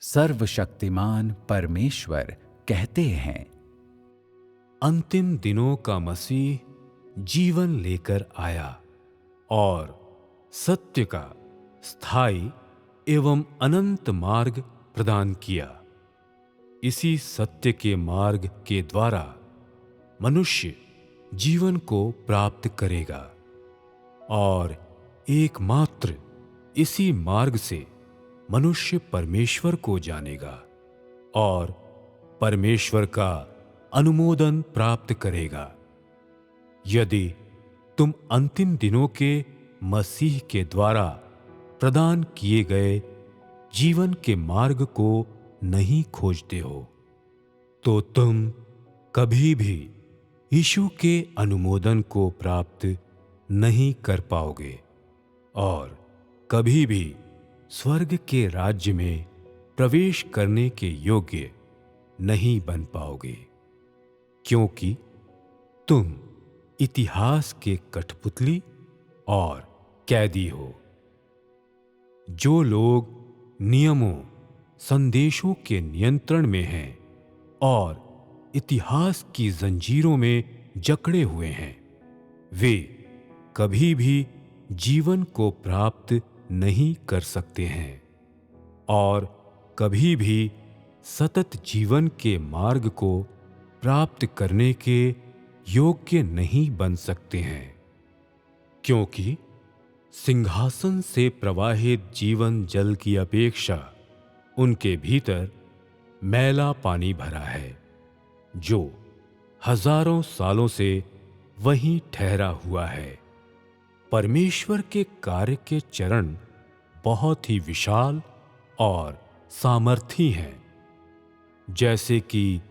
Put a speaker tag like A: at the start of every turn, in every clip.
A: सर्वशक्तिमान परमेश्वर कहते हैं,
B: अंतिम दिनों का मसीह जीवन लेकर आया और सत्य का स्थायी एवं अनंत मार्ग प्रदान किया। इसी सत्य के मार्ग के द्वारा मनुष्य जीवन को प्राप्त करेगा और एकमात्र इसी मार्ग से मनुष्य परमेश्वर को जानेगा और परमेश्वर का अनुमोदन प्राप्त करेगा। यदि तुम अंतिम दिनों के मसीह के द्वारा प्रदान किए गए जीवन के मार्ग को नहीं खोजते हो, तो तुम कभी भी यीशु के अनुमोदन को प्राप्त नहीं कर पाओगे और कभी भी स्वर्ग के राज्य में प्रवेश करने के योग्य नहीं बन पाओगे, क्योंकि तुम इतिहास के कठपुतली और कैदी हो। जो लोग नियमों, संदेशों के नियंत्रण में हैं और इतिहास की जंजीरों में जकड़े हुए हैं, वे कभी भी जीवन को प्राप्त नहीं कर सकते हैं और कभी भी सतत जीवन के मार्ग को प्राप्त करने के योग्य नहीं बन सकते हैं, क्योंकि सिंहासन से प्रवाहित जीवन जल की अपेक्षा उनके भीतर मैला पानी भरा है, जो हजारों सालों से वहीं ठहरा हुआ है। परमेश्वर के कार्य के चरण बहुत ही विशाल और सामर्थी हैं, जैसे कि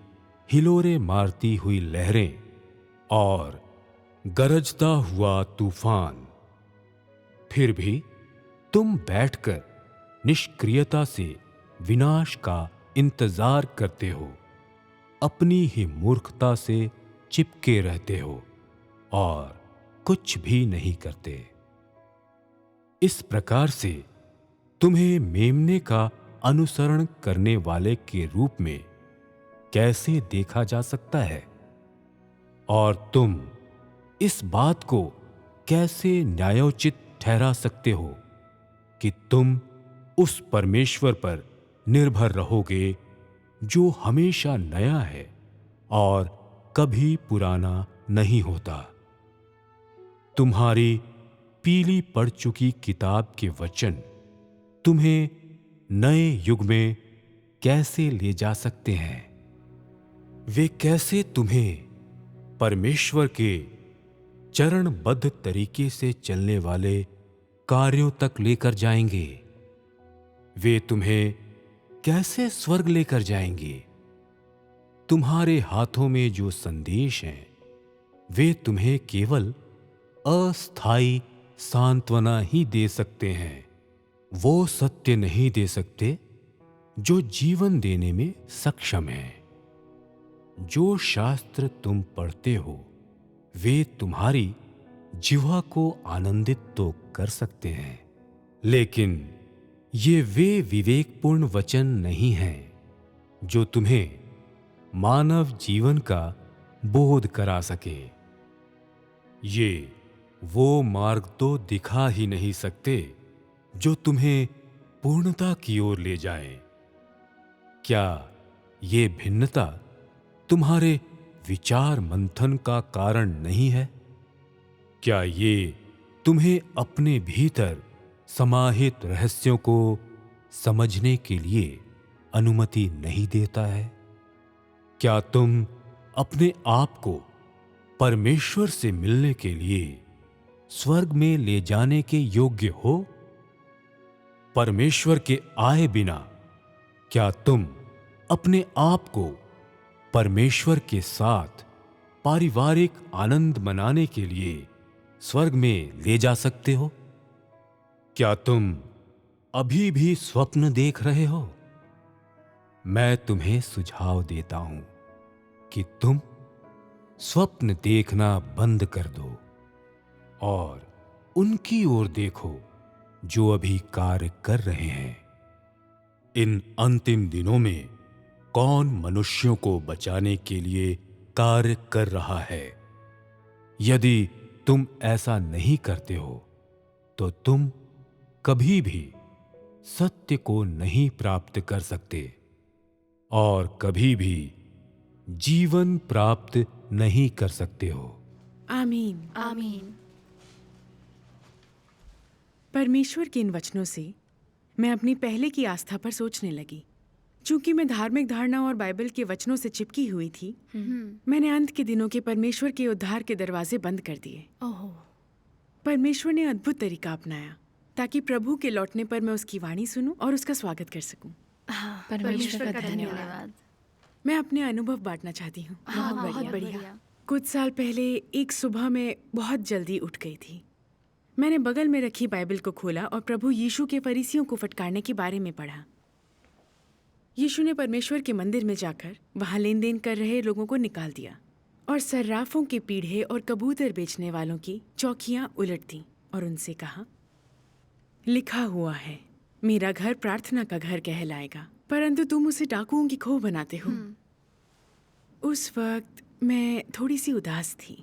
B: हिलोरे मारती हुई लहरें और गरजता हुआ तूफान। फिर भी तुम बैठकर निष्क्रियता से विनाश का इंतजार करते हो, अपनी ही मूर्खता से चिपके रहते हो और कुछ भी नहीं करते। इस प्रकार से तुम्हें मेमने का अनुसरण करने वाले के रूप में कैसे देखा जा सकता है, और तुम इस बात को कैसे न्यायोचित ठहरा सकते हो कि तुम उस परमेश्वर पर निर्भर रहोगे जो हमेशा नया है और कभी पुराना नहीं होता। तुम्हारी पीली पड़ चुकी किताब के वचन तुम्हें नए युग में कैसे ले जा सकते हैं? वे कैसे तुम्हें परमेश्वर के चरणबद्ध तरीके से चलने वाले कार्यों तक लेकर जाएंगे? वे तुम्हें कैसे स्वर्ग लेकर जाएंगे? तुम्हारे हाथों में जो संदेश हैं, वे तुम्हें केवल अस्थायी सांत्वना ही दे सकते हैं। वो सत्य नहीं दे सकते जो जीवन देने में सक्षम है। जो शास्त्र तुम पढ़ते हो, वे तुम्हारी जिह्वा को आनंदित तो कर सकते हैं, लेकिन ये वे विवेकपूर्ण वचन नहीं हैं जो तुम्हें मानव जीवन का बोध करा सके। ये वो मार्ग तो दिखा ही नहीं सकते जो तुम्हें पूर्णता की ओर ले जाए। क्या ये भिन्नता तुम्हारे विचार मंथन का कारण नहीं है? क्या ये तुम्हें अपने भीतर समाहित रहस्यों को समझने के लिए अनुमति नहीं देता है? क्या तुम अपने आप को परमेश्वर से मिलने के लिए स्वर्ग में ले जाने के योग्य हो? परमेश्वर के आए बिना क्या तुम अपने आप को परमेश्वर के साथ पारिवारिक आनंद मनाने के लिए स्वर्ग में ले जा सकते हो? क्या तुम अभी भी स्वप्न देख रहे हो? मैं तुम्हें सुझाव देता हूं कि तुम स्वप्न देखना बंद कर दो और उनकी ओर देखो जो अभी कार्य कर रहे हैं। इन अंतिम दिनों में कौन मनुष्यों को बचाने के लिए कार्य कर रहा है। यदि तुम ऐसा नहीं करते हो तो तुम कभी भी सत्य को नहीं प्राप्त कर सकते और कभी भी जीवन प्राप्त नहीं कर सकते हो।
C: आमीन।
D: आमीन।
C: परमेश्वर के इन वचनों से मैं अपनी पहले की आस्था पर सोचने लगी। चूंकि मैं धार्मिक धारणा और बाइबल के वचनों से चिपकी हुई थी, मैंने अंत के दिनों के परमेश्वर के उद्धार के दरवाजे बंद कर दिए।
D: ओह,
C: परमेश्वर ने अद्भुत तरीका अपनाया ताकि प्रभु के लौटने पर मैं उसकी वाणी सुनूं और उसका स्वागत कर सकूं।
D: परमेश्वर का धन्यवाद।
C: मैं अपने अनुभव बांटना चाहती हूँ।
D: हाँ, बहुत बढ़िया।
C: कुछ साल पहले एक सुबह में बहुत जल्दी उठ गई थी। मैंने बगल में रखी बाइबल को खोला और प्रभु यीशु के फरीसियों को फटकारने के बारे में पढ़ा। यीशु ने परमेश्वर के मंदिर में जाकर वहां लेन देन कर रहे लोगों को निकाल दिया और सर्राफों के पीढ़े और कबूतर बेचने वालों की चौकियां उलट दी और उनसे कहा, लिखा हुआ है, मेरा घर प्रार्थना का घर कहलाएगा, परंतु तुम उसे डाकुओं की खोह बनाते हो। उस वक्त मैं थोड़ी सी उदास थी।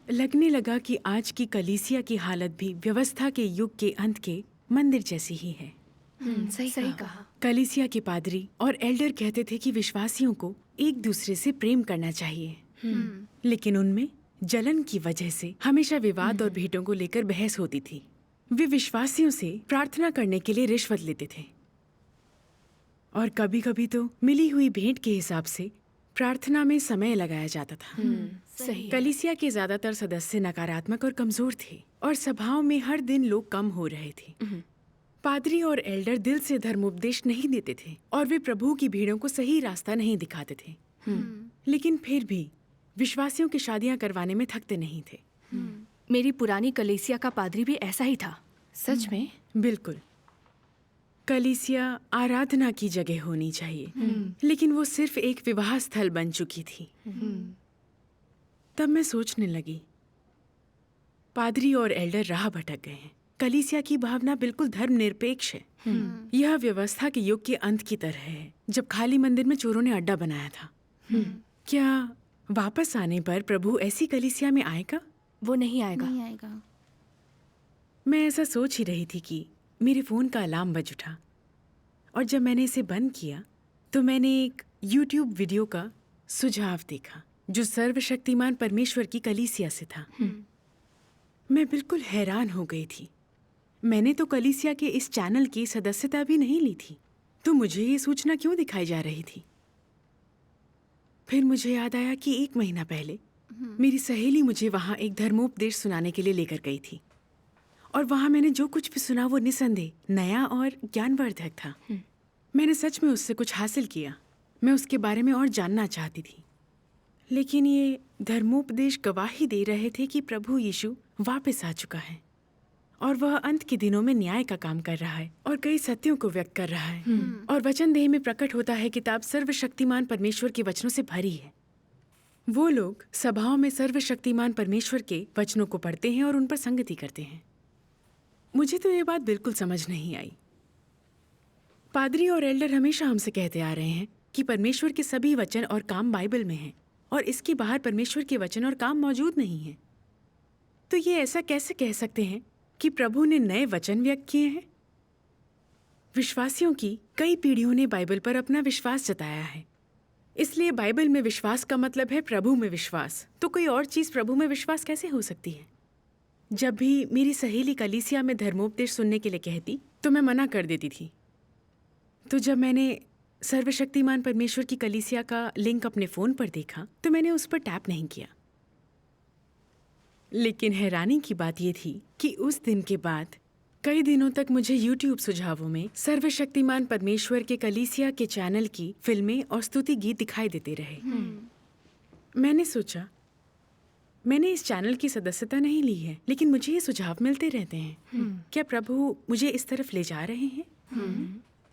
C: लगने लगा कि आज की कलीसिया की हालत भी व्यवस्था के युग के अंत के मंदिर जैसी ही है।
D: सही कहा।
C: कलीसिया के पादरी और एल्डर कहते थे कि विश्वासियों को एक दूसरे से प्रेम करना चाहिए, लेकिन उनमें जलन की वजह से हमेशा विवाद और भेंटों को लेकर बहस होती थी। वे विश्वासियों से प्रार्थना करने के लिए रिश्वत लेते थे और कभी कभी तो मिली हुई भेंट के हिसाब से प्रार्थना में समय लगाया जाता था।
D: सही।
C: कलीसिया के ज्यादातर सदस्य नकारात्मक और कमजोर थे और सभाओं में हर दिन लोग कम हो रहे थे। पादरी और एल्डर दिल से धर्मोपदेश नहीं देते थे और वे प्रभु की भीड़ों को सही रास्ता नहीं दिखाते थे, लेकिन फिर भी विश्वासियों की शादियां करवाने में थकते नहीं थे।
D: मेरी पुरानी कलीसिया का पादरी भी ऐसा ही था। सच में?
C: बिल्कुल। कलीसिया आराधना की जगह होनी चाहिए, लेकिन वो सिर्फ एक विवाह स्थल बन चुकी थी। तब मैं सोचने लगी, पादरी और एल्डर राह भटक गए हैं। कलीसिया की भावना बिल्कुल धर्मनिरपेक्ष है। यह व्यवस्था के युग के अंत की तरह है, जब खाली मंदिर में चोरों ने अड्डा बनाया था। क्या वापस आने पर प्रभु ऐसी कलीसिया में आएगा?
D: वो नहीं आएगा।
C: मैं ऐसा सोच ही रही थी कि मेरे फोन का अलार्म बज उठा और जब मैंने इसे बंद किया तो मैंने एक YouTube वीडियो का सुझाव देखा जो सर्वशक्तिमान परमेश्वर की कलीसिया से था। मैं बिल्कुल हैरान हो गई थी। मैंने तो कलीसिया के इस चैनल की सदस्यता भी नहीं ली थी, तो मुझे ये सूचना क्यों दिखाई जा रही थी? फिर मुझे याद आया कि 1 महीना पहले मेरी सहेली मुझे वहां एक धर्मोपदेश सुनाने के लिए लेकर गई थी और वहां मैंने जो कुछ भी सुना वो निसंदेह नया और ज्ञानवर्धक था। मैंने सच में उससे कुछ हासिल किया। मैं उसके बारे में और जानना चाहती थी, लेकिन ये धर्मोपदेश गवाही दे रहे थे कि प्रभु यीशु वापस आ चुका है और वह अंत के दिनों में न्याय का काम कर रहा है और कई सत्यों को व्यक्त कर रहा है और वचन देह में प्रकट होता है। किताब सर्वशक्तिमान परमेश्वर के वचनों से भरी है। वो लोग सभाओं में सर्वशक्तिमान परमेश्वर के वचनों को पढ़ते हैं और उन पर संगति करते हैं। मुझे तो ये बात बिल्कुल समझ नहीं आई। पादरी और एल्डर हमेशा हमसे कहते आ रहे हैं कि परमेश्वर के सभी वचन और काम बाइबल में हैं और इसके बाहर परमेश्वर के वचन और काम मौजूद नहीं हैं। तो ये ऐसा कैसे कह सकते हैं कि प्रभु ने नए वचन व्यक्त किए हैं? विश्वासियों की कई पीढ़ियों ने बाइबल पर अपना विश्वास जताया है, इसलिए बाइबल में विश्वास का मतलब है प्रभु में विश्वास। तो कोई और चीज प्रभु में विश्वास कैसे हो सकती है? जब भी मेरी सहेली कलीसिया में धर्मोपदेश सुनने के लिए कहती तो मैं मना कर देती थी। तो जब मैंने सर्वशक्तिमान परमेश्वर की कलीसिया का लिंक अपने फोन पर देखा तो मैंने उस पर टैप नहीं किया। लेकिन हैरानी की बात यह थी कि उस दिन के बाद कई दिनों तक मुझे YouTube सुझावों में सर्वशक्तिमान परमेश्वर के कलीसिया के चैनल की फिल्में और स्तुति गीत दिखाई देते रहे। मैंने सोचा, मैंने इस चैनल की सदस्यता नहीं ली है, लेकिन मुझे ये सुझाव मिलते रहते हैं। क्या प्रभु मुझे इस तरफ ले जा रहे हैं?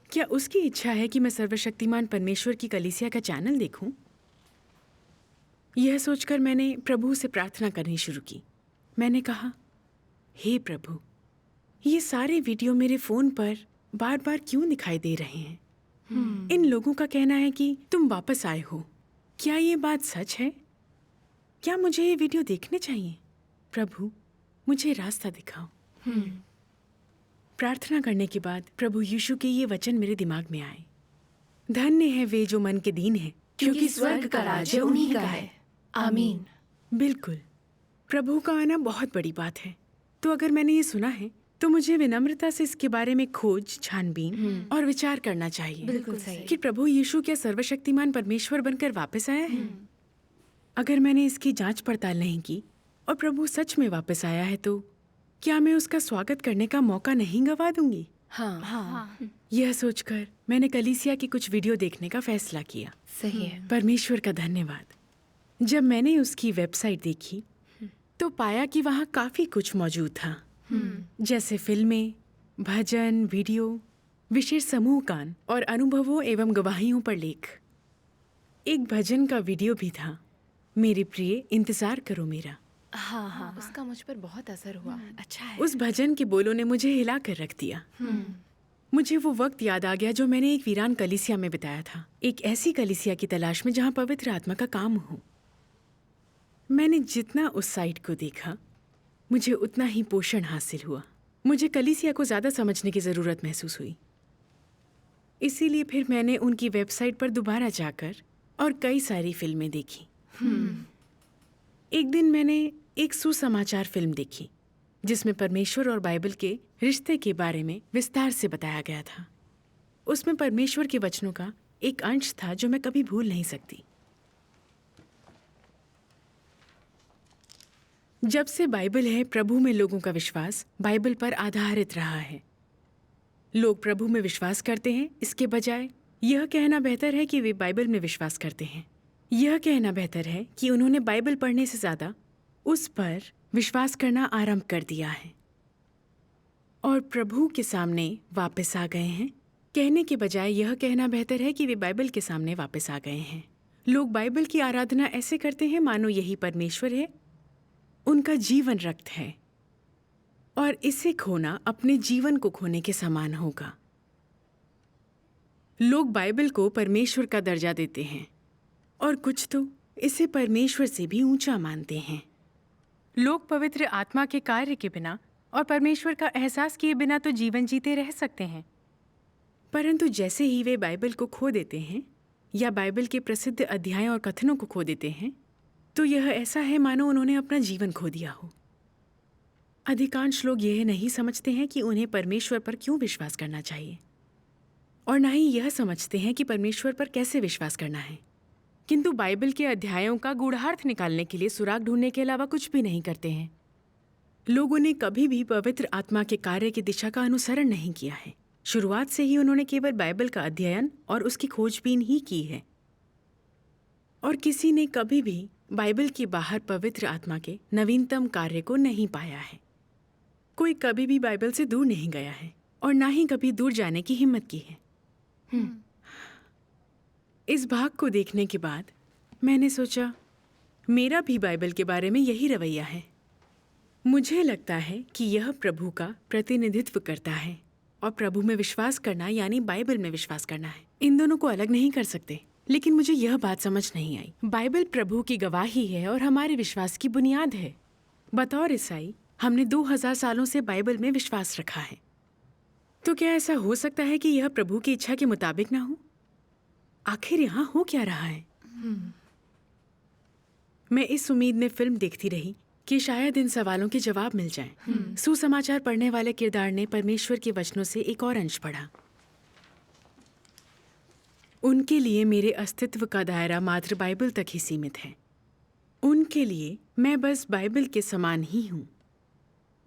C: क्या उसकी इच्छा है कि मैं सर्वशक्तिमान परमेश्वर की कलीसिया का चैनल देखूं? यह सोचकर मैंने प्रभु से प्रार्थना करनी शुरू की। मैंने कहा, हे प्रभु, ये सारे वीडियो मेरे फोन पर बार बार क्यों दिखाई दे रहे हैं? इन लोगों का कहना है कि तुम वापस आए हो। क्या ये बात सच है? क्या मुझे ये वीडियो देखने चाहिए? प्रभु, मुझे रास्ता दिखाओ। प्रार्थना करने के बाद प्रभु यीशु के ये वचन मेरे दिमाग में आए। धन्य है वे जो मन के दीन हैं,
D: क्योंकि स्वर्ग का राज्य उन्हीं का है। आमीन।
C: बिल्कुल, प्रभु का आना बहुत बड़ी बात है। तो अगर मैंने ये सुना है तो मुझे विनम्रता से इसके बारे में खोज, छानबीन और विचार करना चाहिए।
D: बिल्कुल सही।
C: कि प्रभु यीशु क्या सर्वशक्तिमान परमेश्वर बनकर वापस आया है? अगर मैंने इसकी जांच पड़ताल नहीं की और प्रभु सच में वापस आया है तो क्या मैं उसका स्वागत करने का मौका नहीं गंवा दूंगी?
D: हाँ,
C: यह सोचकर मैंने कलीसिया की कुछ वीडियो देखने का फैसला किया।
D: सही है।
C: परमेश्वर का धन्यवाद। जब मैंने उसकी वेबसाइट देखी तो पाया कि वहाँ काफी कुछ मौजूद था, जैसे फिल्में, भजन, वीडियो, विशेष समूह गान और अनुभवों एवं गवाहियों पर लेख। एक भजन का वीडियो भी था, मेरे प्रिय इंतजार करो मेरा।
D: हाँ, उसका मुझ पर बहुत असर हुआ। अच्छा है।
C: उस भजन के बोलों ने मुझे हिला कर रख दिया। मुझे वो वक्त याद आ गया जो मैंने एक वीरान कलीसिया में बिताया था, एक ऐसी कलीसिया की तलाश में जहाँ पवित्र आत्मा का काम हो। मैंने जितना उस साइट को देखा, मुझे उतना ही पोषण हासिल हुआ। मुझे कलीसिया को ज़्यादा समझने की ज़रूरत महसूस हुई। इसीलिए फिर मैंने उनकी वेबसाइट पर दोबारा जाकर और कई सारी फिल्में देखी। एक दिन मैंने एक सुसमाचार फिल्म देखी जिसमें परमेश्वर और बाइबल के रिश्ते के बारे में विस्तार से बताया गया था। उसमें परमेश्वर के वचनों का एक अंश था जो मैं कभी भूल नहीं सकती। जब से बाइबल है, प्रभु में लोगों का विश्वास बाइबल पर आधारित रहा है। लोग प्रभु में विश्वास करते हैं, इसके बजाय यह कहना बेहतर है कि वे बाइबल में विश्वास करते हैं। यह कहना बेहतर है कि उन्होंने बाइबल पढ़ने से ज़्यादा उस पर विश्वास करना आरंभ कर दिया है और प्रभु के सामने वापस आ गए हैं। कहने के बजाय यह कहना बेहतर है कि वे बाइबल के सामने वापस आ गए हैं। लोग बाइबल की आराधना ऐसे करते हैं मानो यही परमेश्वर है, उनका जीवन रक्त है, और इसे खोना अपने जीवन को खोने के समान होगा। लोग बाइबल को परमेश्वर का दर्जा देते हैं और कुछ तो इसे परमेश्वर से भी ऊंचा मानते हैं। लोग पवित्र आत्मा के कार्य के बिना और परमेश्वर का एहसास किए बिना तो जीवन जीते रह सकते हैं, परंतु जैसे ही वे बाइबल को खो देते हैं या बाइबल के प्रसिद्ध अध्यायों और कथनों को खो देते हैं तो यह ऐसा है मानो उन्होंने अपना जीवन खो दिया हो। अधिकांश लोग यह नहीं समझते हैं कि उन्हें परमेश्वर पर क्यों विश्वास करना चाहिए और न ही यह समझते हैं कि परमेश्वर पर कैसे विश्वास करना है, किंतु बाइबल के अध्यायों का गूढ़ार्थ निकालने के लिए सुराग ढूंढने के अलावा कुछ भी नहीं करते हैं। लोगों ने कभी भी पवित्र आत्मा के कार्य की दिशा का अनुसरण नहीं किया है। शुरुआत से ही उन्होंने केवल बाइबल का अध्ययन और उसकी खोजबीन ही की है, और किसी ने कभी भी बाइबल के बाहर पवित्र आत्मा के नवीनतम कार्य को नहीं पाया है। कोई कभी भी बाइबल से दूर नहीं गया है और ना ही कभी दूर जाने की हिम्मत की है। इस भाग को देखने के बाद मैंने सोचा, मेरा भी बाइबल के बारे में यही रवैया है। मुझे लगता है कि यह प्रभु का प्रतिनिधित्व करता है और प्रभु में विश्वास करना यानी बाइबल में विश्वास करना है। इन दोनों को अलग नहीं कर सकते। लेकिन मुझे यह बात समझ नहीं आई। बाइबल प्रभु की गवाही है और हमारे विश्वास की बुनियाद है। बतौर ईसाई हमने 2000 सालों से बाइबल में विश्वास रखा है। तो क्या ऐसा हो सकता है कि यह प्रभु की इच्छा के मुताबिक ना हो? आखिर यहाँ हो क्या रहा है? मैं इस उम्मीद में फिल्म देखती रही कि शायद इन सवालों के जवाब मिल जाएं। सुसमाचार पढ़ने वाले किरदार ने परमेश्वर के वचनों से एक और अंश पढ़ा। उनके लिए मेरे अस्तित्व का दायरा मात्र बाइबल तक ही सीमित है। उनके लिए मैं बस बाइबल के समान ही हूँ।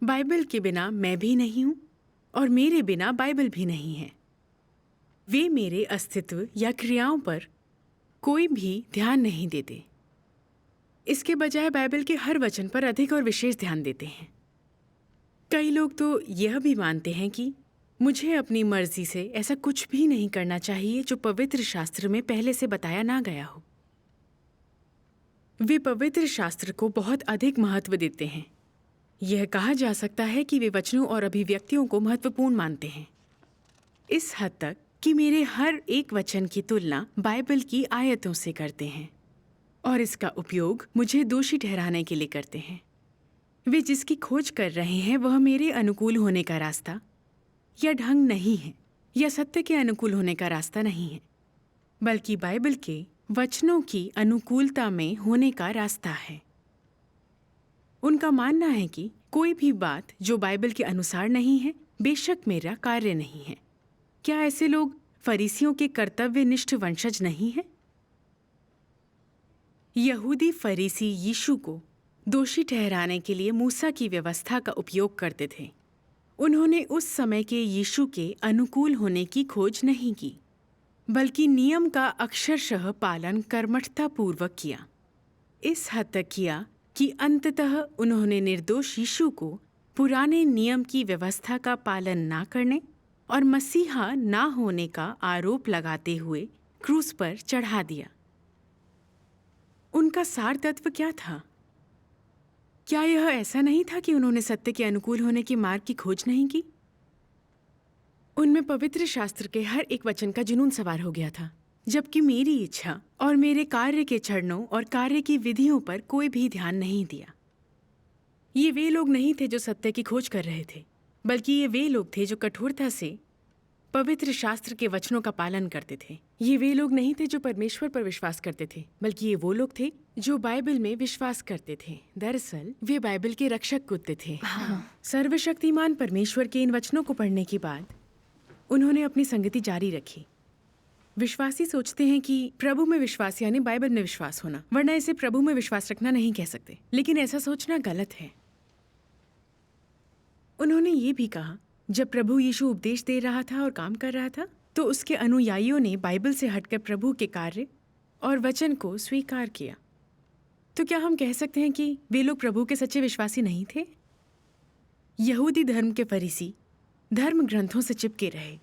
C: बाइबल के बिना मैं भी नहीं हूँ और मेरे बिना बाइबल भी नहीं है। वे मेरे अस्तित्व या क्रियाओं पर कोई भी ध्यान नहीं देते। इसके बजाय बाइबल के हर वचन पर अधिक और विशेष ध्यान देते हैं। कई लोग तो यह भी मानते हैं कि मुझे अपनी मर्जी से ऐसा कुछ भी नहीं करना चाहिए जो पवित्र शास्त्र में पहले से बताया ना गया हो। वे पवित्र शास्त्र को बहुत अधिक महत्व देते हैं। यह कहा जा सकता है कि वे वचनों और अभिव्यक्तियों को महत्वपूर्ण मानते हैं। इस हद तक कि मेरे हर एक वचन की तुलना बाइबल की आयतों से करते हैं और इसका उपयोग मुझे दोषी ठहराने के लिए करते हैं। वे जिसकी खोज कर रहे हैं वह मेरे अनुकूल होने का रास्ता या ढंग नहीं है या सत्य के अनुकूल होने का रास्ता नहीं है, बल्कि बाइबल के वचनों की अनुकूलता में होने का रास्ता है। उनका मानना है कि कोई भी बात जो बाइबल के अनुसार नहीं है बेशक मेरा कार्य नहीं है। क्या ऐसे लोग फरीसियों के कर्तव्यनिष्ठ वंशज नहीं हैं? यहूदी फरीसी यीशु को दोषी ठहराने के लिए मूसा की व्यवस्था का उपयोग करते थे। उन्होंने उस समय के यीशु के अनुकूल होने की खोज नहीं की, बल्कि नियम का अक्षरशः पालन कर्मठतापूर्वक किया। इस हद तक किया कि अंततः उन्होंने निर्दोष यीशु को पुराने नियम की व्यवस्था का पालन ना करने और मसीहा ना होने का आरोप लगाते हुए क्रूस पर चढ़ा दिया। उनका सार तत्व क्या था? क्या यह ऐसा नहीं था कि उन्होंने सत्य के अनुकूल होने के मार्ग की खोज नहीं की? उनमें पवित्र शास्त्र के हर एक वचन का जुनून सवार हो गया था, जबकि मेरी इच्छा और मेरे कार्य के चरणों और कार्य की विधियों पर कोई भी ध्यान नहीं दिया। ये वे लोग नहीं थे जो सत्य की खोज कर रहे थे, बल्कि ये वे लोग थे जो कठोरता से पवित्र शास्त्र के वचनों का पालन करते थे। ये वे लोग नहीं थे जो परमेश्वर पर विश्वास करते थे, बल्कि ये वो लोग थे जो बाइबल में विश्वास करते थे। दरअसल वे बाइबल के रक्षक कुत्ते थे। सर्वशक्तिमान परमेश्वर के इन वचनों को पढ़ने के बाद उन्होंने अपनी संगति जारी रखी। विश्वासी सोचते हैं कि प्रभु में विश्वास यानी बाइबल में विश्वास होना, वरना इसे प्रभु में विश्वास रखना नहीं कह सकते। लेकिन ऐसा सोचना गलत है। उन्होंने ये भी कहा, जब प्रभु यीशु उपदेश दे रहा था और काम कर रहा था, तो उसके अनुयायियों ने बाइबल से हटकर प्रभु के कार्य और वचन को स्वीकार किया। तो क्या हम कह सकते हैं कि वे लोग प्रभु के सच्चे विश्वासी नहीं थे? यहूदी धर्म के फरीसी धर्म ग्रंथों से चिपके रहे,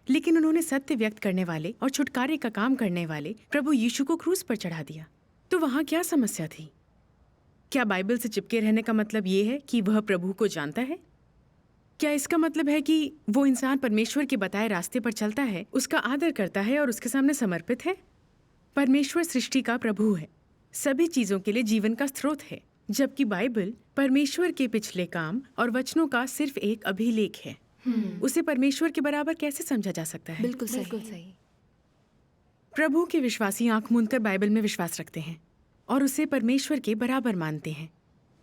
C: लेकिन उन्होंने सत्य व्यक्त करने वाले और छुटकारे का काम करने वाले प्रभु यीशु को क्रूस पर चढ़ा दिया। तो वहां क्या समस्या थी? क्या बाइबल से चिपके रहने का मतलब ये है कि वह प्रभु को जानता है? क्या इसका मतलब है कि वो इंसान परमेश्वर के बताए रास्ते पर चलता है, उसका आदर करता है और उसके सामने समर्पित है? परमेश्वर सृष्टि का प्रभु है, सभी चीजों के लिए जीवन का स्रोत है, जबकि बाइबल परमेश्वर के पिछले काम और वचनों का सिर्फ एक अभिलेख है। उसे परमेश्वर के बराबर कैसे समझा जा सकता है?
D: बिल्कुल सही।
C: प्रभु के विश्वासी आंख मूंदकर बाइबल में विश्वास रखते हैं और उसे परमेश्वर के बराबर मानते हैं,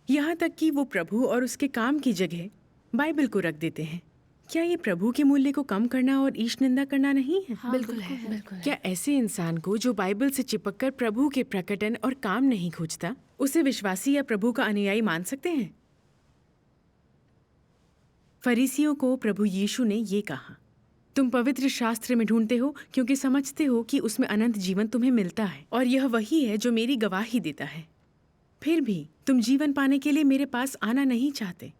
C: यहाँ तक कि वो प्रभु और उसके काम की जगह बाइबल को रख देते हैं। क्या ये प्रभु के मूल्य को कम करना और ईश निंदा करना नहीं है?
D: बिल्कुल है।
C: क्या ऐसे इंसान को जो बाइबल से चिपककर प्रभु के प्रकटन और काम नहीं खोजता, उसे विश्वासी या प्रभु का अनुयायी मान सकते हैं? फरीसियों को प्रभु यीशु ने ये कहा, तुम पवित्र शास्त्र में ढूंढते हो क्योंकि समझते हो कि उसमें अनंत जीवन तुम्हें मिलता है, और यह वही है जो मेरी गवाही देता है। फिर भी तुम जीवन पाने के लिए मेरे पास आना नहीं चाहते।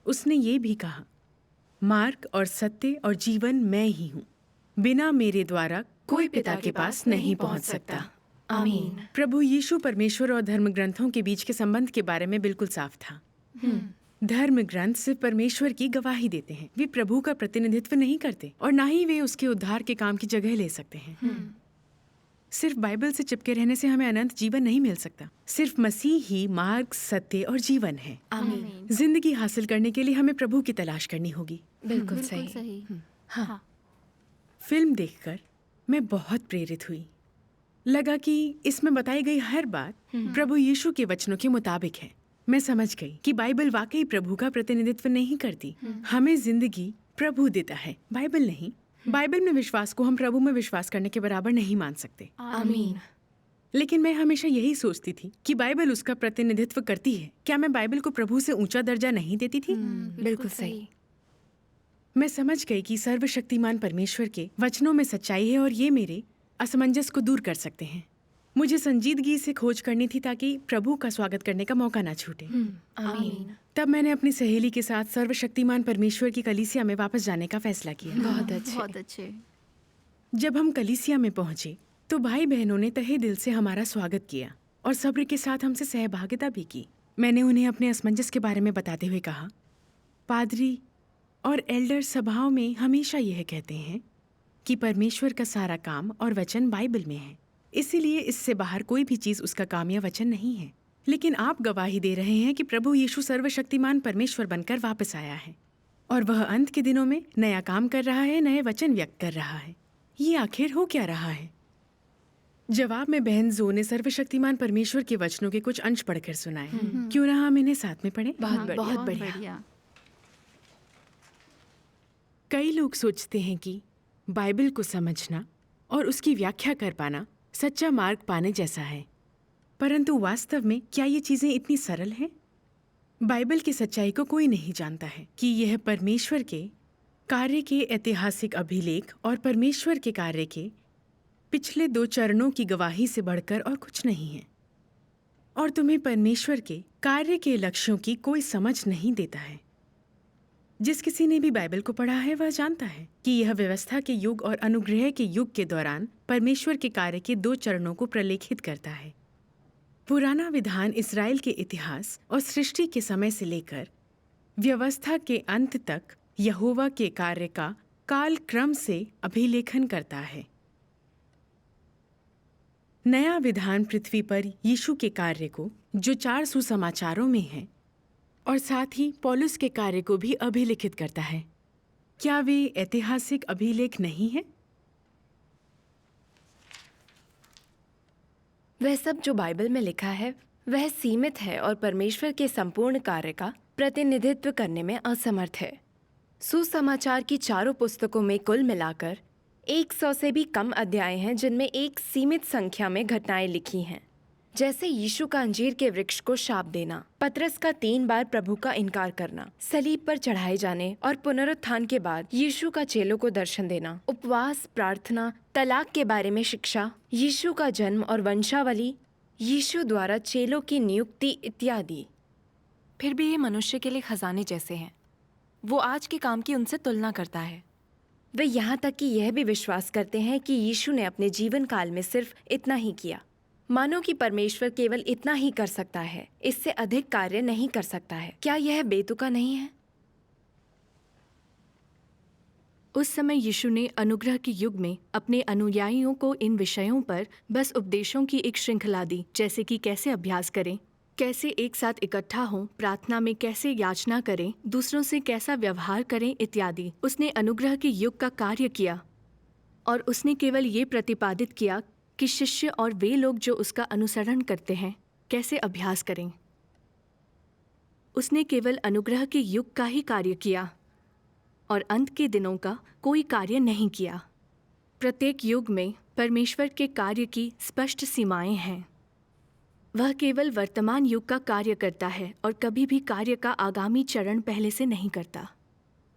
C: उसने ये भी कहा, मार्ग और सत्य और जीवन मैं ही हूँ, बिना मेरे द्वारा कोई पिता के पास नहीं पहुँच सकता।
D: आमीन।
C: प्रभु यीशु परमेश्वर और धर्म ग्रंथों के बीच के संबंध के बारे में बिल्कुल साफ था। धर्म ग्रंथ सिर्फ परमेश्वर की गवाही देते हैं, वे प्रभु का प्रतिनिधित्व नहीं करते और ना ही वे उसके उद्धार के काम की जगह ले सकते हैं। सिर्फ बाइबल से चिपके रहने से हमें अनंत जीवन नहीं मिल सकता। सिर्फ मसीह ही मार्ग, सत्य और जीवन है।
D: आमीन।
C: जिंदगी हासिल करने के लिए हमें प्रभु की तलाश करनी होगी।
D: बिल्कुल सही। हाँ।
C: फिल्म देखकर मैं बहुत प्रेरित हुई। लगा कि इसमें बताई गई हर बात प्रभु यीशु के वचनों के मुताबिक है। मैं समझ गई कि बाइबल वाकई प्रभु का प्रतिनिधित्व नहीं करती। हमें जिंदगी प्रभु देता है, बाइबल नहीं। बाइबल में विश्वास को हम प्रभु में विश्वास करने के बराबर नहीं मान सकते।
D: आमीन।
C: लेकिन मैं हमेशा यही सोचती थी कि बाइबल उसका प्रतिनिधित्व करती है। क्या मैं बाइबल को प्रभु से ऊंचा दर्जा नहीं देती थी?
D: बिल्कुल सही।
C: मैं समझ गई कि सर्वशक्तिमान परमेश्वर के वचनों में सच्चाई है और ये मेरे असमंजस को दूर कर सकते हैं। मुझे संजीदगी से खोज करनी थी ताकि प्रभु का स्वागत करने का मौका ना छूटे।
D: आमीन।
C: तब मैंने अपनी सहेली के साथ सर्वशक्तिमान परमेश्वर की कलीसिया में वापस जाने का फैसला किया।
D: बहुत अच्छे।
C: जब हम कलीसिया में पहुंचे तो भाई बहनों ने तहे दिल से हमारा स्वागत किया और सब्र के साथ हमसे सहभागिता भी की। मैंने उन्हें अपने असमंजस के बारे में बताते हुए कहा, पादरी, और एल्डर सभाओं में हमेशा यह कहते हैं कि परमेश्वर का सारा काम और वचन बाइबल में है, इसीलिए इससे बाहर कोई भी चीज उसका काम या वचन नहीं है। लेकिन आप गवाही दे रहे हैं कि प्रभु यीशु सर्वशक्तिमान परमेश्वर बनकर वापस आया है और वह अंत के दिनों में नया काम कर रहा है, नए वचन व्यक्त कर रहा है। ये आखिर हो क्या रहा है? जवाब में बहन जो ने सर्वशक्तिमान परमेश्वर के वचनों के कुछ अंश पढ़कर सुनाए। क्यों ना हम इन्हें साथ में पढ़ें?
D: बहुत बढ़िया।
C: कई लोग सोचते हैं कि बाइबल को समझना और उसकी व्याख्या कर पाना सच्चा मार्ग पाने जैसा है, परंतु वास्तव में क्या ये चीजें इतनी सरल हैं? बाइबल की सच्चाई को कोई नहीं जानता है कि यह परमेश्वर के कार्य के ऐतिहासिक अभिलेख और परमेश्वर के कार्य के पिछले 2 चरणों की गवाही से बढ़कर और कुछ नहीं है। और तुम्हें परमेश्वर के कार्य के लक्ष्यों की कोई समझ नहीं देता है। जिस किसी ने भी बाइबल को पढ़ा है वह जानता है कि यह व्यवस्था के युग और अनुग्रह के युग के दौरान परमेश्वर के कार्य के 2 चरणों को प्रलेखित करता है। पुराना विधान इस्राएल के इतिहास और सृष्टि के समय से लेकर व्यवस्था के अंत तक यहोवा के कार्य का काल क्रम से अभिलेखन करता है। नया विधान पृथ्वी पर यीशु के कार्य को, जो 4 सुसमाचारों में है, और साथ ही पौलुस के कार्य को भी अभिलिखित करता है। क्या वे ऐतिहासिक अभिलेख नहीं है?
E: वह सब जो बाइबल में लिखा है वह सीमित है और परमेश्वर के संपूर्ण कार्य का प्रतिनिधित्व करने में असमर्थ है। सुसमाचार की 4 पुस्तकों में कुल मिलाकर 100 से भी कम अध्याय हैं जिनमें एक सीमित संख्या में घटनाएं लिखी हैं, जैसे यीशु का अंजीर के वृक्ष को शाप देना, पतरस का 3 बार प्रभु का इनकार करना, सलीब पर चढ़ाए जाने और पुनरुत्थान के बाद यीशु का चेलों को दर्शन देना, उपवास, प्रार्थना, तलाक के बारे में शिक्षा, यीशु का जन्म और वंशावली, यीशु द्वारा चेलों की नियुक्ति इत्यादि। फिर भी ये मनुष्य के लिए खजाने जैसे हैं। वो आज के काम की उनसे तुलना करता है। वे यहाँ तक कि यह भी विश्वास करते हैं कि यीशु ने अपने जीवन काल में सिर्फ इतना ही किया, मानो कि परमेश्वर केवल इतना ही कर सकता है, इससे अधिक कार्य नहीं कर सकता है। क्या यह बेतुका नहीं है?
D: उस समय यीशु ने अनुग्रह के युग में अपने अनुयायियों को इन विषयों पर बस उपदेशों की एक श्रृंखला दी, जैसे कि कैसे अभ्यास करें, कैसे एक साथ इकट्ठा हों, प्रार्थना में कैसे याचना करें, दूसरों से कैसा व्यवहार करें इत्यादि। उसने अनुग्रह के युग का कार्य किया और उसने केवल ये प्रतिपादित किया कि शिष्य और वे लोग जो उसका अनुसरण करते हैं कैसे अभ्यास करें। उसने केवल अनुग्रह के युग का ही कार्य किया और अंत के दिनों का कोई कार्य नहीं किया। प्रत्येक युग में परमेश्वर के कार्य की स्पष्ट सीमाएं हैं। वह केवल वर्तमान युग का कार्य करता है और कभी भी कार्य का आगामी चरण पहले से नहीं करता।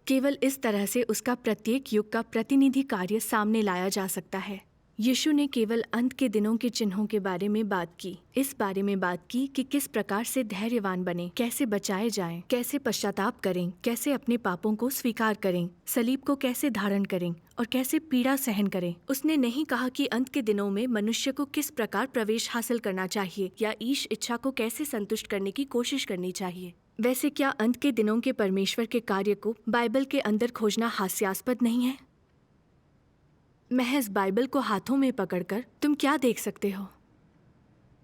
D: केवल इस तरह से उसका प्रत्येक युग का प्रतिनिधि कार्य सामने लाया जा सकता है। यीशु ने केवल अंत के दिनों के चिन्हों के बारे में बात की, इस बारे में बात की कि किस प्रकार से धैर्यवान बने, कैसे बचाए जाएं, कैसे पश्चाताप करें, कैसे अपने पापों को स्वीकार करें, सलीब को कैसे धारण करें और कैसे पीड़ा सहन करें। उसने नहीं कहा कि अंत के दिनों में मनुष्य को किस प्रकार प्रवेश हासिल करना चाहिए या ईश इच्छा को कैसे संतुष्ट करने की कोशिश करनी चाहिए। वैसे क्या अंत के दिनों के परमेश्वर के कार्य को बाइबल के अंदर खोजना हास्यास्पद नहीं है? महज बाइबल को हाथों में पकड़कर तुम क्या देख सकते हो?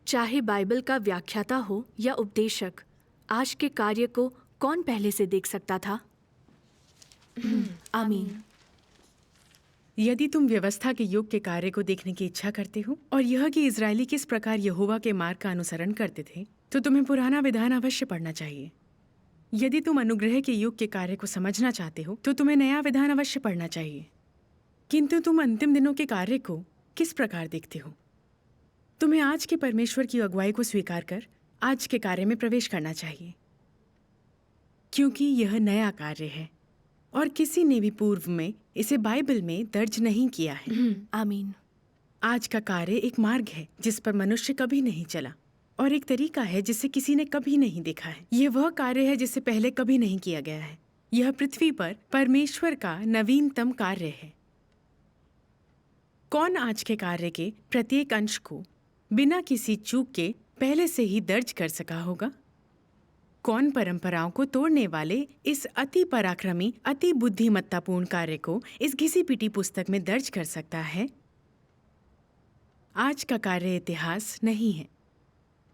D: चाहे बाइबल का व्याख्याता हो या उपदेशक, आज के कार्य को कौन पहले से देख सकता था? आमीन।
C: यदि तुम व्यवस्था के युग के कार्य को देखने की इच्छा करते हो और यह कि इजरायली किस प्रकार यहोवा के मार्ग का अनुसरण करते थे, तो तुम्हें पुराना विधान अवश्य पढ़ना चाहिए। यदि तुम अनुग्रह के युग के कार्य को समझना चाहते हो तो तुम्हें नया विधान अवश्य पढ़ना चाहिए। किंतु तुम अंतिम दिनों के कार्य को किस प्रकार देखते हो? तुम्हें आज के परमेश्वर की अगुवाई को स्वीकार कर आज के कार्य में प्रवेश करना चाहिए, क्योंकि यह नया कार्य है और किसी ने भी पूर्व में इसे बाइबल में दर्ज नहीं किया है।
D: आमीन।
C: आज का कार्य एक मार्ग है जिस पर मनुष्य कभी नहीं चला और एक तरीका है जिसे किसी ने कभी नहीं देखा है। यह वह कार्य है जिसे पहले कभी नहीं किया गया है। यह पृथ्वी पर परमेश्वर का नवीनतम कार्य है। कौन आज के कार्य के प्रत्येक अंश को बिना किसी चूक के पहले से ही दर्ज कर सका होगा? कौन परंपराओं को तोड़ने वाले इस अति पराक्रमी, अति बुद्धिमत्तापूर्ण कार्य को इस घिसी पिटी पुस्तक में दर्ज कर सकता है? आज का कार्य इतिहास नहीं है।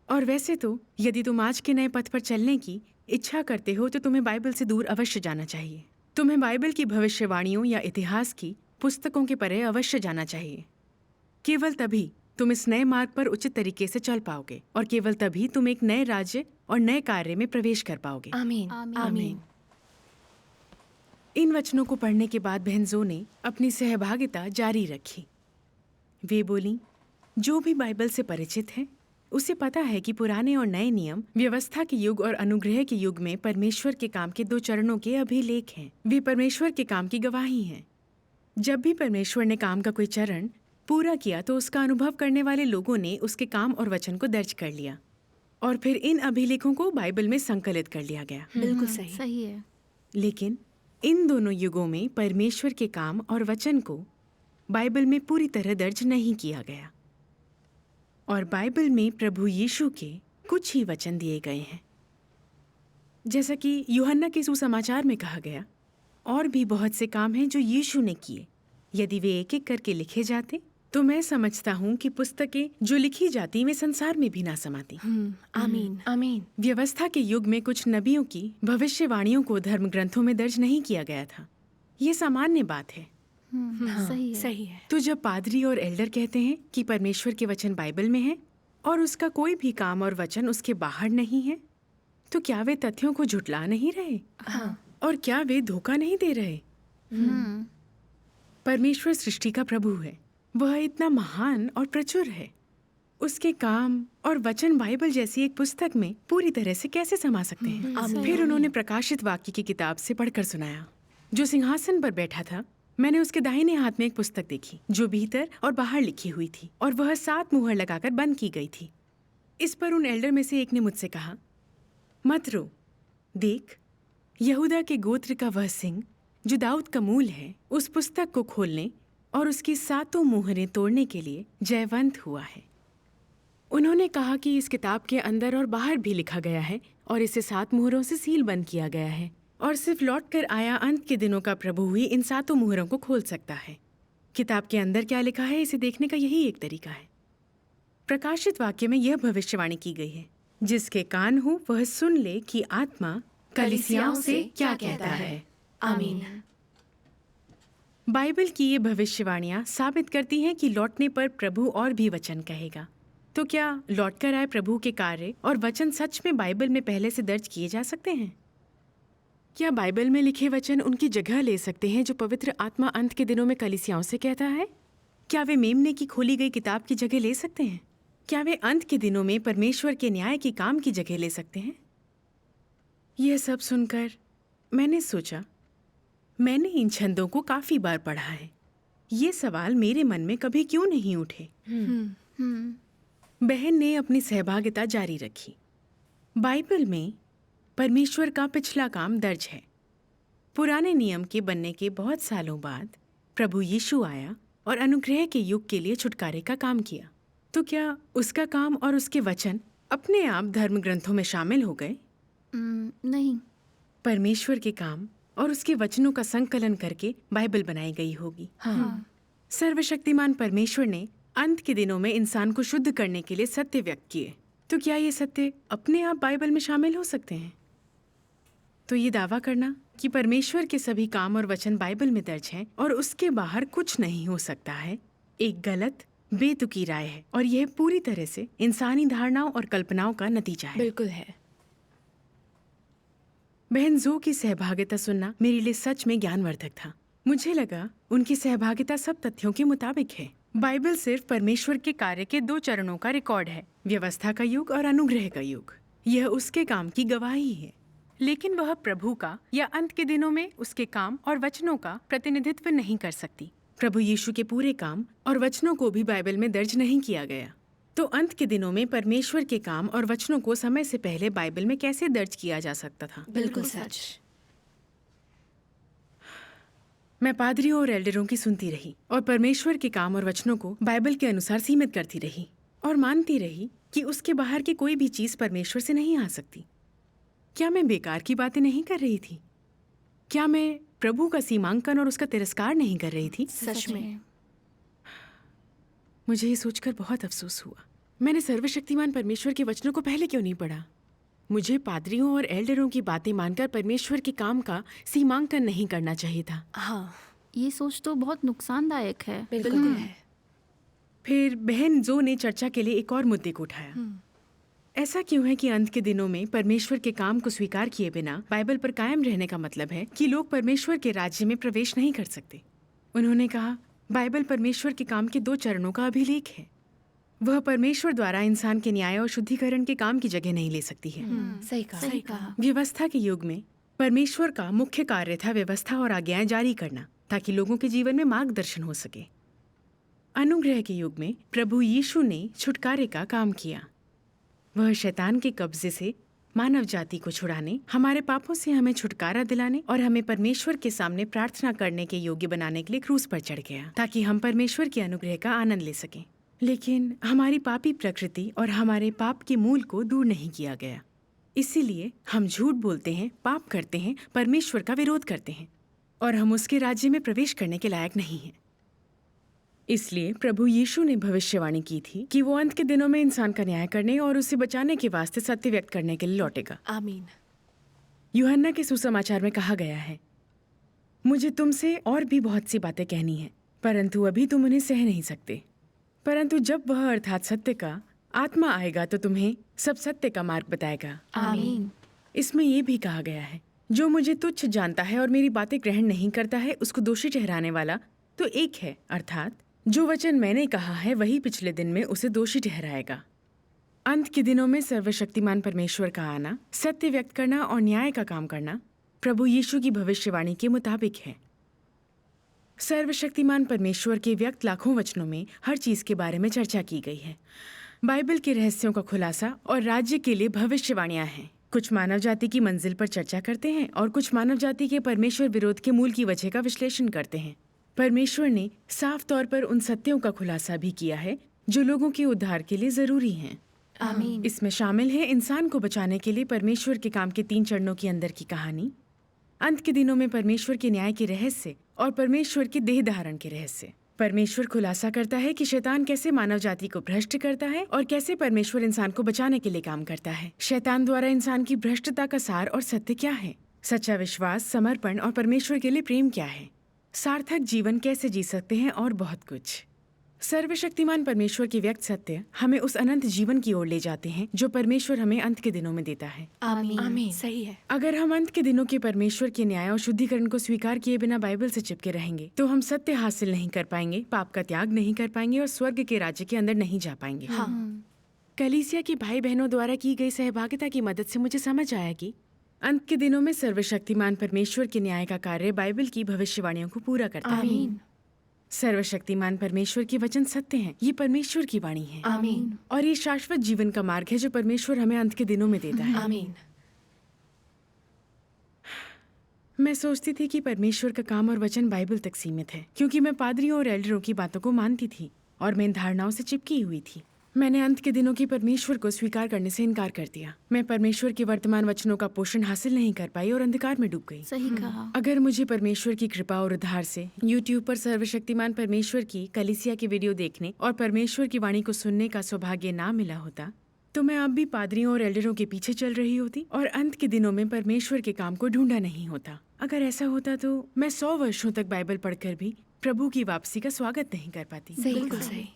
C: और वैसे तो यदि तुम आज के नए पथ पर चलने की इच्छा करते हो तो तुम्हें बाइबल से दूर अवश्य जाना चाहिए। तुम्हें बाइबल की भविष्यवाणियों या इतिहास की पुस्तकों के परे अवश्य जाना चाहिए। केवल तभी तुम इस नए मार्ग पर उचित तरीके से चल पाओगे और केवल तभी तुम एक नए राज्य और नए कार्य में प्रवेश कर पाओगे।
E: आमीन।
C: आमीन। इन वचनों को पढ़ने के बाद बहन जो ने अपनी सहभागिता जारी रखी। वे बोली, जो भी बाइबल से परिचित है उसे पता है कि पुराने और नए नियम व्यवस्था के युग और अनुग्रह के युग में परमेश्वर के काम के दो चरणों के अभिलेख हैं। वे परमेश्वर के काम की गवाही हैं। जब भी परमेश्वर ने काम का कोई चरण पूरा किया तो उसका अनुभव करने वाले लोगों ने उसके काम और वचन को दर्ज कर लिया और फिर इन अभिलेखों को बाइबल में संकलित कर लिया गया।
D: बिल्कुल सही
F: है।
C: लेकिन इन दोनों युगों में परमेश्वर के काम और वचन को बाइबल में पूरी तरह दर्ज नहीं किया गया और बाइबल में प्रभु यीशु के कुछ ही वचन दिए गए हैं। जैसा कि यूहन्ना के सुसमाचार में कहा गया, और भी बहुत से काम हैं जो यीशु ने किए। यदि वे एक एक करके लिखे जाते तो मैं समझता हूँ कि पुस्तकें जो लिखी जाती वे संसार में भी ना समाती।
D: आमीन।
E: आमीन।
C: व्यवस्था के युग में कुछ नबियों की भविष्यवाणियों को धर्म ग्रंथों में दर्ज नहीं किया गया था। ये सामान्य बात है।
D: सही है।
C: तो जब पादरी और एल्डर कहते हैं कि परमेश्वर के वचन बाइबल में है और उसका कोई भी काम और वचन उसके बाहर नहीं है, तो क्या वे तथ्यों को झुटला नहीं रहे? और क्या वे धोखा नहीं दे रहे? परमेश्वर सृष्टि का प्रभु है। वह इतना महान और प्रचुर है। उसके काम और वचन बाइबल जैसी एक पुस्तक में पूरी तरह से कैसे समा सकते हैं? फिर उन्होंने प्रकाशित वाक्य की किताब से पढ़कर सुनाया। जो सिंहासन पर बैठा था, मैंने उसके दाहिने हाथ में एक पुस्तक देखी जो भीतर और बाहर लिखी हुई थी और वह 7 मुहर लगाकर बंद की गई थी। इस पर उन एल्डर में से एक ने मुझसे कहा, मत रो, देख, यहूदा के गोत्र का वह सिंह जो दाऊद का मूल है, उस पुस्तक को खोलने और उसकी 7 मुहरें तोड़ने के लिए जयवंत हुआ है। उन्होंने कहा कि इस किताब के अंदर और बाहर भी लिखा गया है और इसे 7 मुहरों से सील बंद किया गया है और सिर्फ लौट कर आया अंत के दिनों का प्रभु ही इन 7 मुहरों को खोल सकता है। किताब के अंदर क्या लिखा है इसे देखने का यही एक तरीका है। प्रकाशित वाक्य में यह भविष्यवाणी की गई है, जिसके कान हो वह सुन ले कि आत्मा कलीसियाओं से क्या कहता है।
E: आमीन।
C: बाइबल की ये भविष्यवाणियां साबित करती हैं कि लौटने पर प्रभु और भी वचन कहेगा। तो क्या लौटकर आए प्रभु के कार्य और वचन सच में बाइबल में पहले से दर्ज किए जा सकते हैं? क्या बाइबल में लिखे वचन उनकी जगह ले सकते हैं जो पवित्र आत्मा अंत के दिनों में कलीसियाओं से कहता है? क्या वे मेमने की खोली गई किताब की जगह ले सकते हैं? क्या वे अंत के दिनों में परमेश्वर के न्याय की काम की जगह ले सकते हैं? यह सब सुनकर मैंने सोचा, मैंने इन छंदों को काफी बार पढ़ा है। ये सवाल मेरे मन में कभी क्यों नहीं उठे? बहन ने अपनी सहभागिता जारी रखी। बाइबल में परमेश्वर का पिछला काम दर्ज है। पुराने नियम के बनने के बहुत सालों बाद प्रभु यीशु आया और अनुग्रह के युग के लिए छुटकारे का काम किया। तो क्या उसका काम और उसके वचन अपने आप धर्म ग्रंथों में शामिल हो गए?
F: नहीं।
C: परमेश्वर के काम और उसके वचनों का संकलन करके बाइबल बनाई गई होगी। सर्वशक्तिमान परमेश्वर ने अंत के दिनों में इंसान को शुद्ध करने के लिए सत्य व्यक्त किए। तो क्या ये सत्य अपने आप बाइबल में शामिल हो सकते हैं? तो ये दावा करना कि परमेश्वर के सभी काम और वचन बाइबल में दर्ज हैं और उसके बाहर कुछ नहीं हो सकता है, एक गलत, बेतुकी राय है और यह पूरी तरह से इंसानी धारणाओं और कल्पनाओं का नतीजा है।
E: बिल्कुल है।
C: बहन जो की सहभागिता सुनना मेरे लिए सच में ज्ञानवर्धक था। मुझे लगा उनकी सहभागिता सब तथ्यों के मुताबिक है। बाइबल सिर्फ परमेश्वर के कार्य के 2 चरणों का रिकॉर्ड है, व्यवस्था का युग और अनुग्रह का युग। यह उसके काम की गवाही है, लेकिन वह प्रभु का या अंत के दिनों में उसके काम और वचनों का प्रतिनिधित्व नहीं कर सकती। प्रभु यीशु के पूरे काम और वचनों को भी बाइबल में दर्ज नहीं किया गया। तो अंत के दिनों में परमेश्वर के काम और वचनों को समय से पहले बाइबल में कैसे दर्ज किया जा सकता था?
E: बिल्कुल सच।
C: मैं पादरियों और एल्डरों की सुनती रही और परमेश्वर के काम और वचनों को बाइबल के अनुसार सीमित करती रही और मानती रही कि उसके बाहर की कोई भी चीज परमेश्वर से नहीं आ सकती। क्या मैं बेकार की बातें नहीं कर रही थी? क्या मैं प्रभु का सीमांकन और उसका तिरस्कार नहीं कर रही थी?
D: सच में।
C: मुझे ये सोचकर बहुत अफसोस हुआ। मैंने सर्वशक्तिमान परमेश्वर के वचनों को पहले क्यों नहीं पढ़ा? मुझे पादरियों और एल्डरों की बातें मानकर परमेश्वर के काम का सीमांकन नहीं करना चाहिए था।
E: हाँ,
F: ये सोच तो बहुत नुकसानदायक है।
E: बिल्कुल है।
C: फिर बहन जो ने चर्चा के लिए एक और मुद्दे को उठाया। ऐसा क्यों है कि अंत के दिनों में परमेश्वर के काम को स्वीकार किए बिना बाइबल पर कायम रहने का मतलब है कि लोग परमेश्वर के राज्य में प्रवेश नहीं कर सकते? उन्होंने कहा, बाइबल परमेश्वर के काम के 2 चरणों का अभिलेख है। वह परमेश्वर द्वारा इंसान के न्याय और शुद्धिकरण के काम की जगह नहीं ले सकती है।
E: सही कहा।
F: सही कहा।
C: व्यवस्था के युग में परमेश्वर का मुख्य कार्य था व्यवस्था और आज्ञाएं जारी करना, ताकि लोगों के जीवन में मार्गदर्शन हो सके। अनुग्रह के युग में प्रभु यीशु ने छुटकारे का काम किया। वह शैतान के कब्जे से मानव जाति को छुड़ाने, हमारे पापों से हमें छुटकारा दिलाने और हमें परमेश्वर के सामने प्रार्थना करने के योग्य बनाने के लिए क्रूस पर चढ़ गया, ताकि हम परमेश्वर के अनुग्रह का आनंद ले सकें। लेकिन हमारी पापी प्रकृति और हमारे पाप के मूल को दूर नहीं किया गया। इसीलिए हम झूठ बोलते हैं, पाप करते हैं, परमेश्वर का विरोध करते हैं और हम उसके राज्य में प्रवेश करने के लायक नहीं हैं। इसलिए प्रभु यीशु ने भविष्यवाणी की थी कि वो अंत के दिनों में इंसान का न्याय करने और उसे बचाने के वास्ते सत्य व्यक्त करने के लिए लौटेगा।
E: आमीन।
C: यूहन्ना के सुसमाचार में कहा गया है, मुझे तुमसे और भी बहुत सी बातें कहनी हैं, परंतु अभी तुम उन्हें सह नहीं सकते। परंतु जब वह अर्थात सत्य का आत्मा आएगा तो तुम्हें सब सत्य का मार्ग बताएगा।
E: आमीन।
C: इसमें यह भी कहा गया है, जो मुझे तुच्छ जानता है और मेरी बातें ग्रहण नहीं करता है, उसको दोषी ठहराने वाला तो एक है, अर्थात जो वचन मैंने कहा है वही पिछले दिन में उसे दोषी ठहराएगा। अंत के दिनों में सर्वशक्तिमान परमेश्वर का आना, सत्य व्यक्त करना और न्याय का काम करना प्रभु यीशु की भविष्यवाणी के मुताबिक है। सर्वशक्तिमान परमेश्वर के व्यक्त लाखों वचनों में हर चीज के बारे में चर्चा की गई है। बाइबल के रहस्यों का खुलासा और राज्य के लिए भविष्यवाणियां हैं। कुछ मानव जाति की मंजिल पर चर्चा करते हैं और कुछ मानव जाति के परमेश्वर विरोध के मूल की वजह का विश्लेषण करते हैं। परमेश्वर ने साफ तौर पर उन सत्यों का खुलासा भी किया है जो लोगों के उद्धार के लिए जरूरी हैं।
E: आमीन।
C: इसमें शामिल है इंसान को बचाने के लिए परमेश्वर के काम के 3 चरणों के अंदर की कहानी, अंत के दिनों में परमेश्वर के न्याय के रहस्य और परमेश्वर के देह धारण के रहस्य। परमेश्वर खुलासा करता है कि शैतान कैसे मानव जाति को भ्रष्ट करता है और कैसे परमेश्वर इंसान को बचाने के लिए काम करता है। शैतान द्वारा इंसान की भ्रष्टता का सार और सत्य क्या है, सच्चा विश्वास, समर्पण और परमेश्वर के लिए प्रेम क्या है, सार्थक जीवन कैसे जी सकते हैं और बहुत कुछ। सर्वशक्तिमान परमेश्वर के व्यक्त सत्य हमें उस अनंत जीवन की ओर ले जाते हैं जो परमेश्वर हमें अंत के दिनों में देता है।
E: आमीन। आमीन।
D: सही है।
C: अगर हम अंत के दिनों के परमेश्वर के न्याय और शुद्धिकरण को स्वीकार किए बिना बाइबल से चिपके रहेंगे तो हम सत्य हासिल नहीं कर पाएंगे, पाप का त्याग नहीं कर पाएंगे और स्वर्ग के राज्य के अंदर नहीं जा पाएंगे। कलीसिया के भाई बहनों द्वारा की गई सहभागिता की मदद से मुझे समझ आया कि अंत के दिनों में सर्वशक्तिमान परमेश्वर के न्याय का कार्य बाइबल की भविष्यवाणियों को पूरा करता है।
E: आमीन।
C: सर्वशक्तिमान परमेश्वर के वचन सत्य हैं, ये परमेश्वर की वाणी है।
E: आमीन।
C: और ये शाश्वत जीवन का मार्ग है जो परमेश्वर हमें अंत के दिनों में देता है।
E: आमीन।
C: मैं सोचती थी कि परमेश्वर का काम और वचन बाइबल तक सीमित है, क्योंकि मैं पादरियों और एल्डरों की बातों को मानती थी और मैं इन धारणाओं से चिपकी हुई थी। मैंने अंत के दिनों की परमेश्वर को स्वीकार करने से इनकार कर दिया। मैं परमेश्वर के वर्तमान वचनों का पोषण हासिल नहीं कर पाई और अंधकार में डूब गई।
F: सही कहा।
C: अगर मुझे परमेश्वर की कृपा और उद्धार से YouTube पर सर्वशक्तिमान परमेश्वर की कलीसिया की वीडियो देखने और परमेश्वर की वाणी को सुनने का सौभाग्य ना मिला होता तो मैं अब भी पादरियों और एल्डरों के पीछे चल रही होती और अंत के दिनों में परमेश्वर के काम को ढूंढा नहीं होता। अगर ऐसा होता तो मैं 100 वर्षों तक बाइबल पढ़कर भी प्रभु की वापसी का स्वागत नहीं कर पाती।
E: बिल्कुल सही।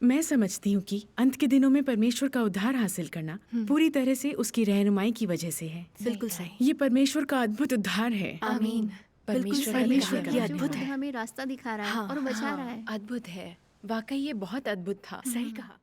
C: मैं समझती हूँ कि अंत के दिनों में परमेश्वर का उद्धार हासिल करना पूरी तरह से उसकी रहनुमाई की वजह से है।
E: बिल्कुल सही।
C: ये परमेश्वर का अद्भुत उद्धार है।
E: आमीन।
D: परमेश्वर
E: का
D: ये
E: काम
D: अद्भुत
F: जो
D: है।
F: हमें रास्ता दिखा रहा है और बचा रहा है।
E: अद्भुत है। वाकई ये बहुत अद्भुत था।
D: सही कहा।